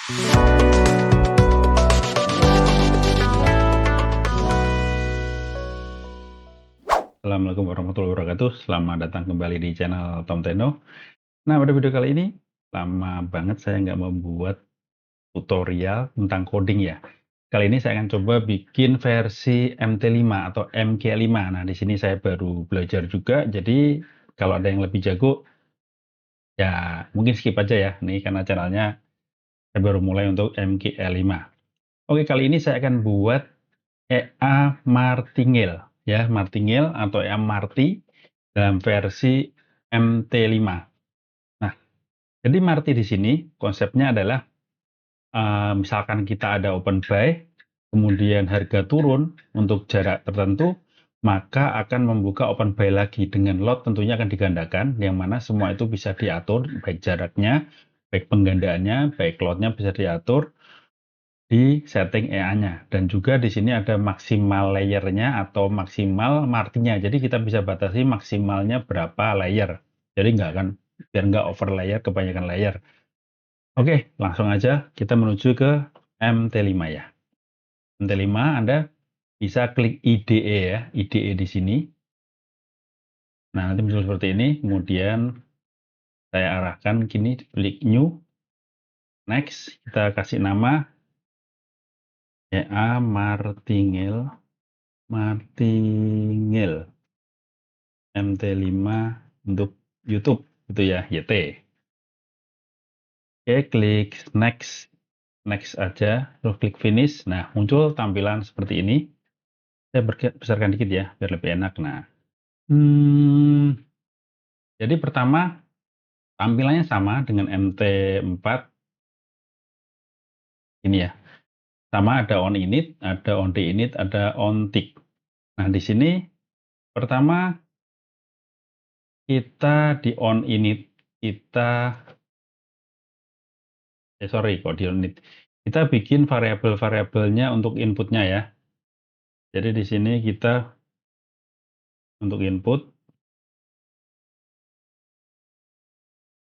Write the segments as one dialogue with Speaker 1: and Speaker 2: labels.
Speaker 1: Assalamualaikum warahmatullahi wabarakatuh. Selamat datang kembali di channel Tom Teno. Nah, pada video kali ini, lama banget saya nggak membuat tutorial tentang coding ya. Kali ini saya akan coba bikin versi MT5 atau MG5. Nah, di sini saya baru belajar juga, jadi kalau ada yang lebih jago, ya mungkin skip aja ya. Nih, karena channelnya saya baru mulai untuk MG5. Oke, kali ini saya akan buat EA Martingale ya, Martingale atau EA Marty dalam versi MT5. Nah, jadi Marty di sini konsepnya adalah misalkan kita ada open buy, kemudian harga turun untuk jarak tertentu, maka akan membuka open buy lagi dengan lot tentunya akan digandakan, yang mana semua itu bisa diatur, baik jaraknya, baik penggandaannya, baik lotnya bisa diatur di setting EA-nya. Dan juga di sini ada maksimal layer-nya atau maksimal martinya. Jadi kita bisa batasi maksimalnya berapa layer. Jadi nggak akan, biar nggak over layer, kebanyakan layer. Oke, langsung aja kita menuju ke MT5 ya. MT5 Anda bisa klik IDE ya, IDE di sini. Nah, nanti muncul seperti ini. Kemudian saya arahkan gini, klik New. Next, kita kasih nama EA Martingale. Martingale MT5 untuk YouTube gitu ya, YT. Oke, klik next, next aja, terus klik finish. Nah, muncul tampilan seperti ini. Saya besarkan dikit ya, biar lebih enak. Nah, jadi pertama tampilannya sama dengan MT4 ini ya. Sama, ada on init, ada on the init, ada on tick. Nah, di sini pertama kita di on init, kita sorry kok di on init. Kita bikin variabel-variabelnya untuk inputnya ya. Jadi di sini kita untuk input,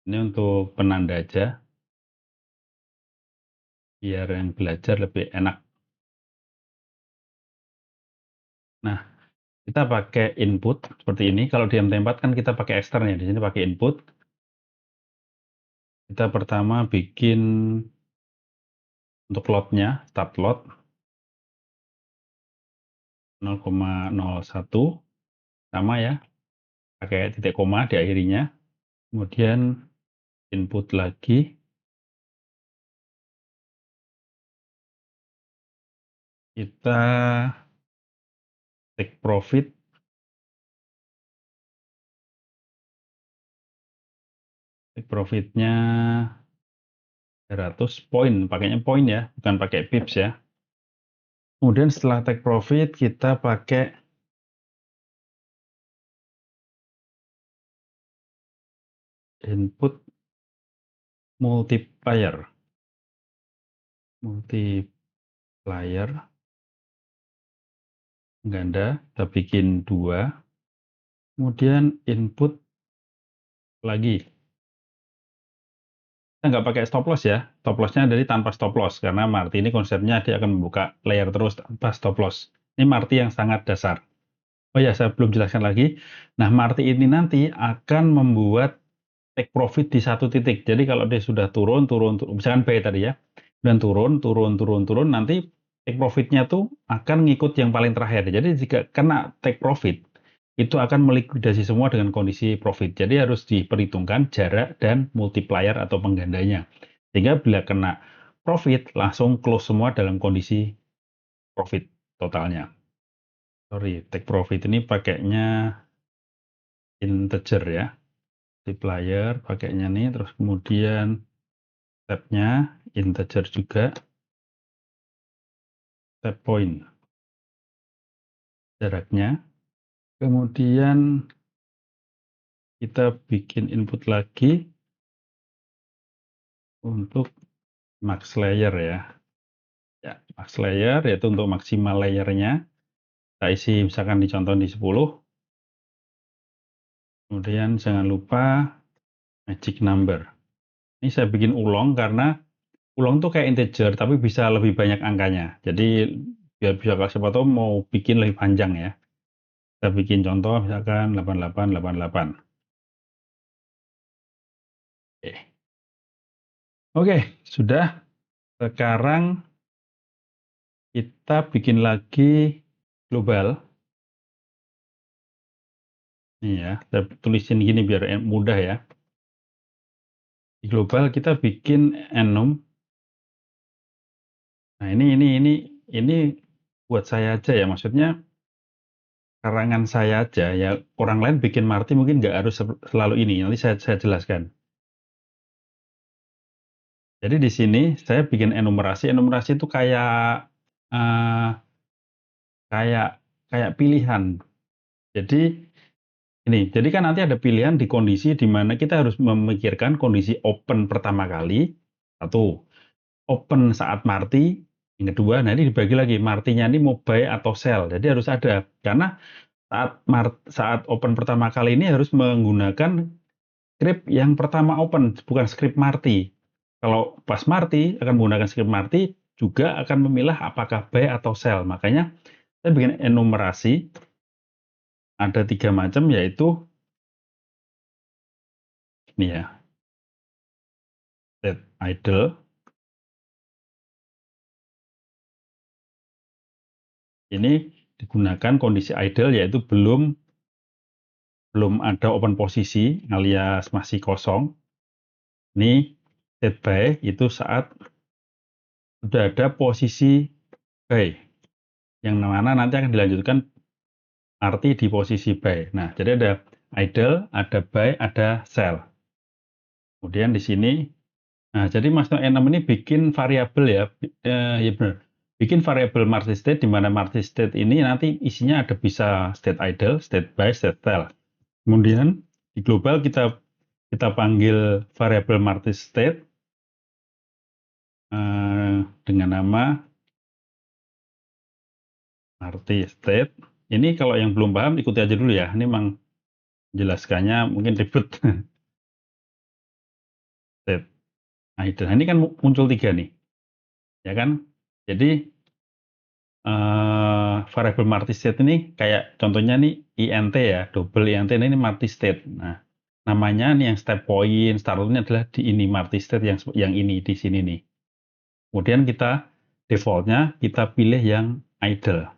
Speaker 1: ini untuk penanda aja, biar yang belajar lebih enak. Nah, kita pakai input seperti ini. Kalau di MT4 kan kita pakai ekstern ya, di sini pakai input. Kita pertama bikin untuk lotnya, start lot 0,01 sama ya, pakai titik koma di akhirnya. Kemudian input lagi, kita take profit, take profitnya 100 poin, pakainya poin ya, bukan pakai pips ya. Kemudian setelah take profit kita pakai input multiplier, ganda, kita bikin 2, kemudian input lagi. Kita nggak pakai stop loss ya, stop lossnya dari tanpa stop loss, karena Marty ini konsepnya dia akan membuka layer terus tanpa stop loss. Ini Marty yang sangat dasar. Oh ya, saya belum jelaskan lagi. Nah, Marty ini nanti akan membuat take profit di satu titik. Jadi kalau dia sudah turun, misalkan buy tadi ya, dan turun, nanti take profitnya tuh akan ngikut yang paling terakhir. Jadi jika kena take profit, itu akan melikuidasi semua dengan kondisi profit. Jadi harus diperhitungkan jarak dan multiplier atau penggandanya. Sehingga bila kena profit, langsung close semua dalam kondisi profit totalnya. Sorry, take profit ini pakainya integer ya. Multiplier pakainya nih, terus kemudian tab-nya integer juga. Tab point jaraknya. Kemudian kita bikin input lagi untuk max layer ya. Ya, max layer yaitu untuk maksimal layernya. Kita isi misalkan dicontoh di 10. Kemudian jangan lupa magic number. Ini saya bikin ulang karena ulang tuh kayak integer, tapi bisa lebih banyak angkanya. Jadi biar bisa siapa tahu mau bikin lebih panjang ya. Kita bikin contoh misalkan 8888. Oke. Oke, sudah. Sekarang kita bikin lagi global. Nih ya, saya tulisin gini biar mudah ya. Di global kita bikin enum. Nah, ini buat saya aja ya. Maksudnya karangan saya aja ya. Orang lain bikin Marty mungkin nggak harus selalu ini. Nanti saya jelaskan. Jadi di sini saya bikin enumerasi. Enumerasi itu kayak eh, kayak kayak pilihan. Jadi ini, jadi kan nanti ada pilihan di kondisi di mana kita harus memikirkan kondisi open pertama kali, satu, open saat Marty, yang kedua, nah ini dibagi lagi, Marty-nya ini mau buy atau sell, jadi harus ada, karena saat open pertama kali ini harus menggunakan script yang pertama open, bukan script Marty. Kalau pas Marty akan menggunakan script Marty, juga akan memilah apakah buy atau sell, makanya saya bikin enumerasi, ada 3 macam, yaitu ini ya, set idle. Ini digunakan kondisi idle, yaitu belum ada open posisi alias masih kosong. Ini set buy itu saat sudah ada posisi buy, yang mana nanti akan dilanjutkan arti di posisi buy. Nah, jadi ada idle, ada buy, ada sell. Kemudian di sini, nah jadi Mas Enam ini bikin variabel ya, ya benar. Bikin variabel market state, di mana market state ini nanti isinya ada bisa state idle, state buy, state sell. Kemudian di global kita panggil variabel market state dengan nama market state. Ini kalau yang belum paham ikuti aja dulu ya. Ini memang jelaskannya mungkin ribet. State idle. Nah, ini kan muncul 3 nih, ya kan? Jadi variabel market state ini kayak contohnya nih int ya, double int ini market state. Nah, namanya nih yang step point, startnya adalah di ini market state yang ini di sini nih. Kemudian kita defaultnya kita pilih yang idle.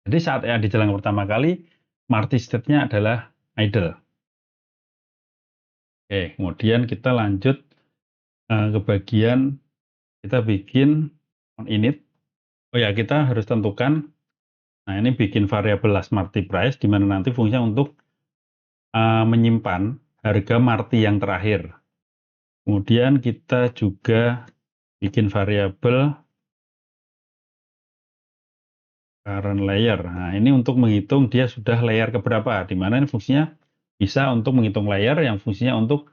Speaker 1: Jadi saat ya di jalan pertama kali, market state-nya adalah idle. Oke, kemudian kita lanjut ke bagian kita bikin on init. Oh ya, kita harus tentukan. Nah, ini bikin variabel last market price, di mana nanti fungsinya untuk menyimpan harga marti yang terakhir. Kemudian kita juga bikin variabel current layer. Nah, ini untuk menghitung dia sudah layer keberapa, di mana ini fungsinya bisa untuk menghitung layer yang fungsinya untuk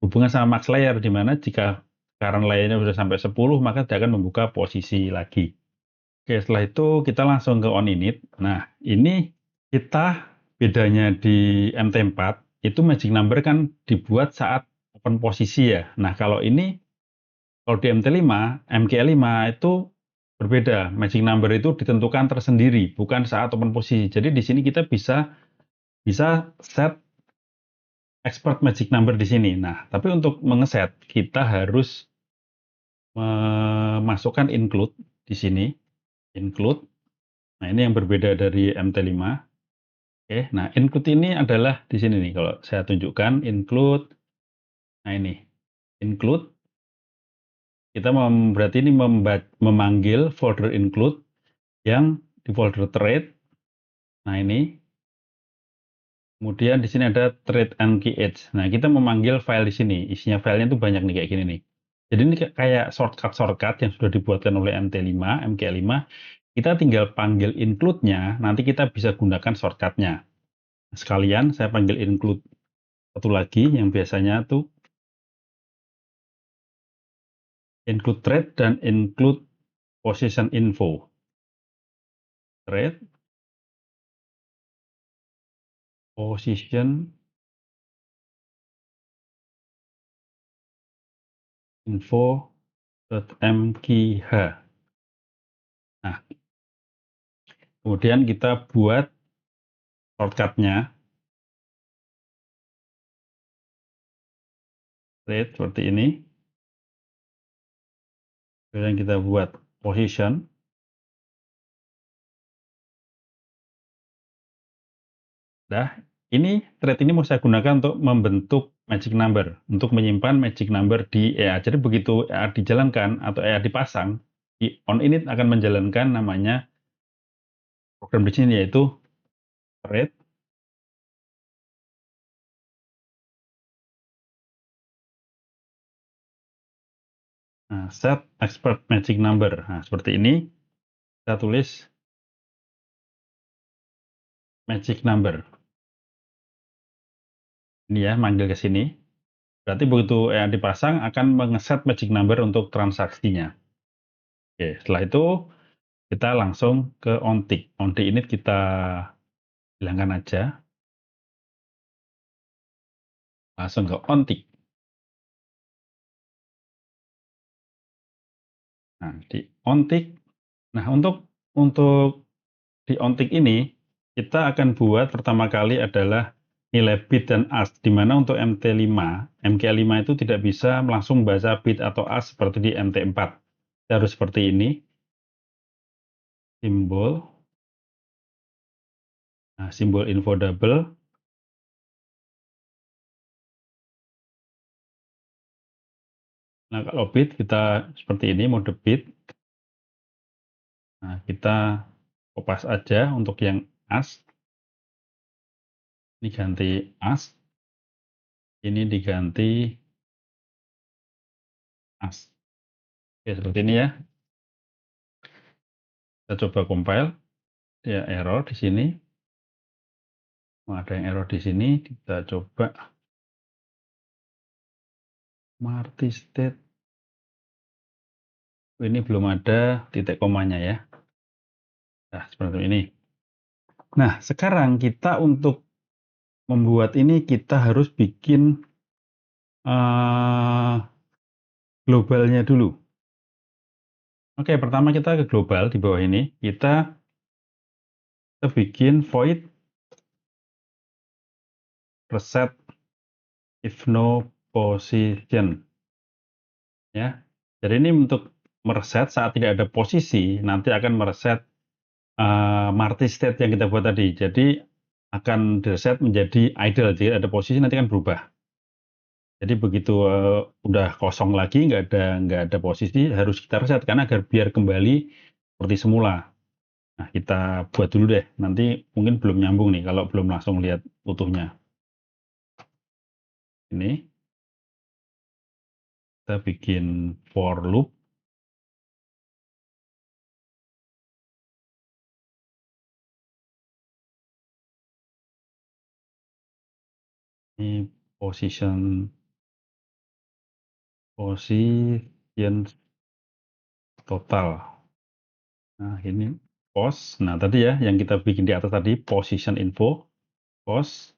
Speaker 1: hubungan sama max layer, di mana jika current layernya sudah sampai 10, maka dia akan membuka posisi lagi. Oke, setelah itu kita langsung ke on init. Nah, ini kita bedanya di MT4, itu magic number kan dibuat saat open posisi ya. Nah, kalau di MT5, MKE5 itu berbeda. Magic number itu ditentukan tersendiri, bukan saat open posisi. Jadi di sini kita bisa set expert magic number di sini. Nah, tapi untuk mengeset kita harus memasukkan include di sini, include. Nah, ini yang berbeda dari MT5. Oke, nah include ini adalah di sini nih, kalau saya tunjukkan include. Nah, ini include, kita berarti ini memanggil folder include yang di folder trade. Nah, ini kemudian di sini ada trade and key edge. Nah, kita memanggil file di sini, isinya filenya itu banyak nih kayak gini nih. Jadi ini kayak shortcut yang sudah dibuatkan oleh MT5, MK5. Kita tinggal panggil include-nya, nanti kita bisa gunakan shortcut-nya. Sekalian saya panggil include satu lagi yang biasanya tuh include trade dan include position info. Trade, position info. .mqh. Nah, kemudian kita buat shortcut-nya, seperti ini. Kemudian kita buat position. Nah, ini thread ini mau saya gunakan untuk membentuk magic number, untuk menyimpan magic number di EA. Jadi begitu EA dijalankan atau EA dipasang, di on init akan menjalankan namanya program di sini, yaitu thread. Nah, set expert magic number. Nah, seperti ini. Kita tulis magic number. Ini ya, manggil ke sini. Berarti begitu EA dipasang akan mengeset magic number untuk transaksinya. Oke, setelah itu kita langsung ke onTick. OnTick ini kita hilangkan aja. Langsung ke onTick. Nah, di onTick. Nah, untuk di onTick ini kita akan buat pertama kali adalah nilai bit dan as, di mana untuk MT5, MK5 itu tidak bisa langsung baca bit atau as seperti di MT4. Kita harus seperti ini, simbol, nah, simbol info double. Nah, kalau bit kita seperti ini, mode bit. Nah, kita kopas aja untuk yang as. Ini ganti as. Ini diganti as. Oke, seperti ini ya. Kita coba compile. Ya, error di sini. Ada yang error di sini. Kita coba multi state. Ini belum ada titik komanya ya. Nah, seperti ini. Nah, sekarang kita untuk membuat ini kita harus bikin globalnya dulu. Oke, pertama kita ke global di bawah ini. Kita bikin void reset if no position. Ya. Jadi ini untuk mereset saat tidak ada posisi, nanti akan mereset multi state yang kita buat tadi. Jadi akan direset menjadi idle. Jadi ada posisi nanti akan berubah. Jadi begitu udah kosong lagi, nggak ada posisi, harus kita reset karena agar biar kembali seperti semula. Nah, kita buat dulu deh. Nanti mungkin belum nyambung nih kalau belum langsung lihat utuhnya. Ini kita bikin for loop. Ini position total. Nah, ini post. Nah, tadi ya yang kita bikin di atas tadi position info, post,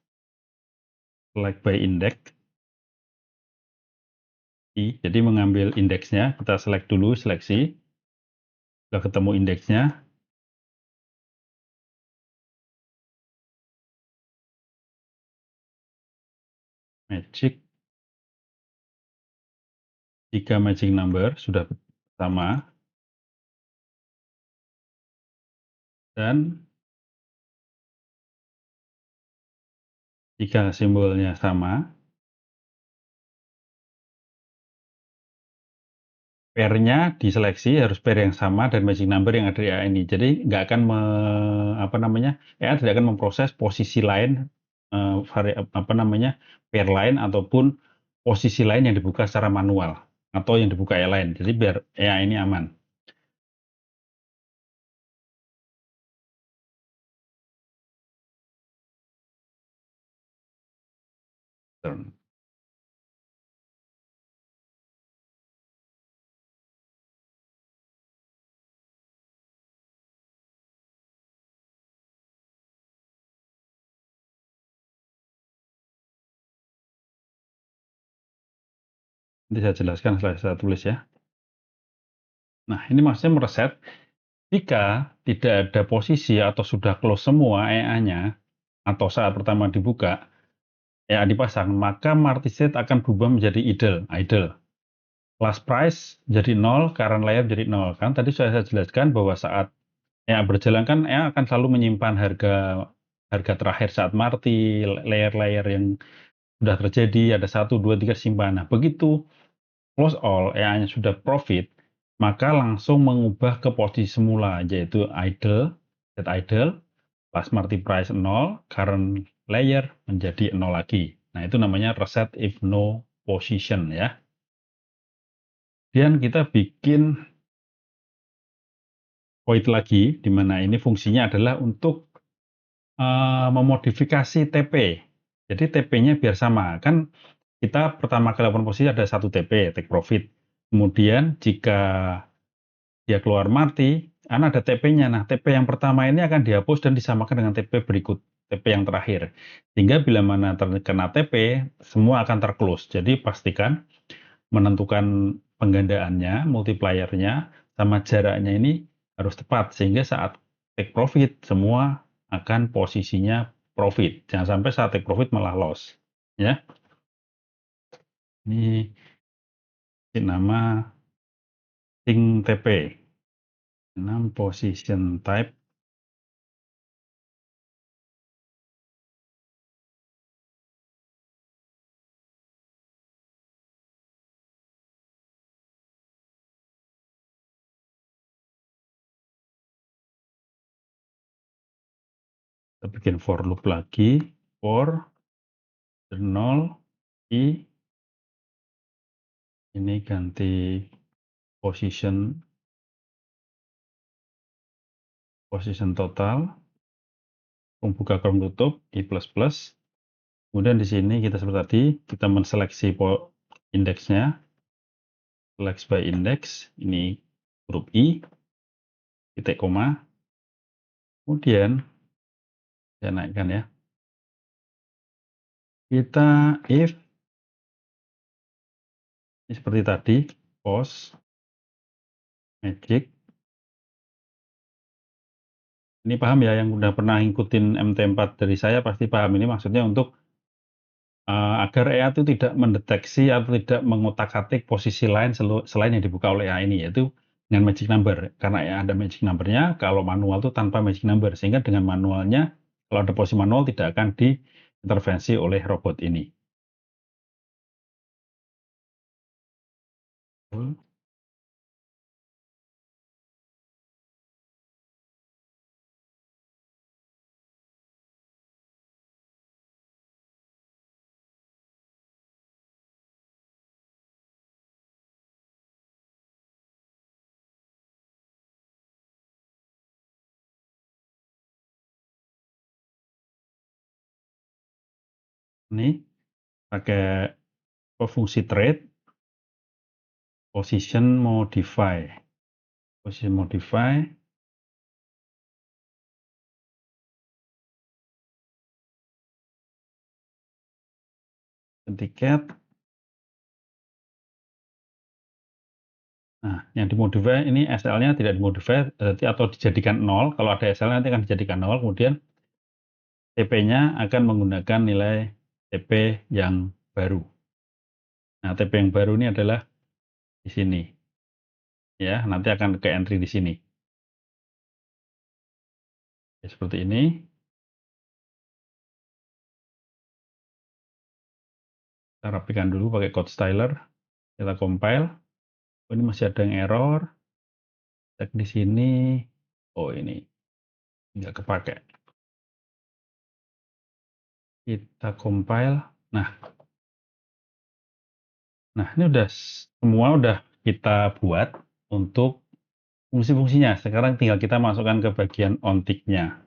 Speaker 1: select by index. Jadi mengambil indeksnya, kita select dulu, seleksi. Sudah ketemu indeksnya, magic. Jika matching number sudah sama, dan jika simbolnya sama, pair-nya diseleksi harus pair yang sama dan matching number yang ada di EA ini. Jadi nggak akan EA tidak akan memproses posisi lain, pair lain ataupun posisi lain yang dibuka secara manual atau yang dibuka EA lain. Jadi biar EA ini aman. Nanti saya jelaskan setelah saya tulis ya. Nah, ini maksudnya mereset jika tidak ada posisi atau sudah close semua EA-nya atau saat pertama dibuka, EA dipasang, maka market state akan berubah menjadi idle. Last price jadi 0, current layer jadi 0. Kan tadi sudah saya jelaskan bahwa saat EA berjalan kan EA akan selalu menyimpan harga terakhir saat marti, layer-layer yang sudah terjadi, ada 1, 2, 3 simpan. Nah, begitu close all, EA-nya sudah profit, maka langsung mengubah ke posisi semula, yaitu set idle, last marti price 0, current layer menjadi 0 lagi. Nah, itu namanya reset if no position ya. Dan kita bikin void lagi, di mana ini fungsinya adalah untuk memodifikasi TP. Jadi TP-nya biar sama. Kan kita pertama kali lakukan posisi ada satu TP, take profit. Kemudian jika dia keluar marti, kan ada TP-nya. Nah, TP yang pertama ini akan dihapus dan disamakan dengan TP berikut, TP yang terakhir. Sehingga bila mana terkena TP, semua akan terclose. Jadi pastikan menentukan penggandaannya, multipliernya, sama jaraknya ini harus tepat. Sehingga saat take profit, semua akan posisinya profit. Jangan sampai saat take profit malah loss. Ya, ini nama sync TP. 6 position type. Kita bikin for loop lagi, for 0 i ini ganti position total, membuka kurung tutup i plus plus. Kemudian di sini kita seperti tadi, kita menseleksi indeksnya, select by index, ini huruf i, titik koma. Kemudian saya naikkan ya. Kita if ini seperti tadi, post magic. Ini paham ya, yang udah pernah ngikutin MT4 dari saya pasti paham. Ini maksudnya untuk agar EA itu tidak mendeteksi atau tidak mengutak-atik posisi lain selain yang dibuka oleh EA ini, yaitu dengan magic number. Karena EA ada magic number-nya, kalau manual itu tanpa magic number. Sehingga dengan manualnya, kalau ada posisi manual tidak akan diintervensi oleh robot ini. Ini pakai fungsi trade, position modify. Position modify, tiket. Nah, yang dimodify ini SL-nya tidak dimodify atau dijadikan 0. Kalau ada SL nanti akan dijadikan 0. Kemudian TP-nya akan menggunakan nilai TP yang baru. Nah, TP yang baru ini adalah di sini. Ya, nanti akan ke entry di sini. Ya, seperti ini. Kita rapikan dulu pakai code styler. Kita compile. Oh, ini masih ada yang error. Cek di sini. Oh, ini nggak kepakai. Kita compile. Nah, ini semua udah kita buat untuk fungsi-fungsinya. Sekarang tinggal kita masukkan ke bagian on tick-nya.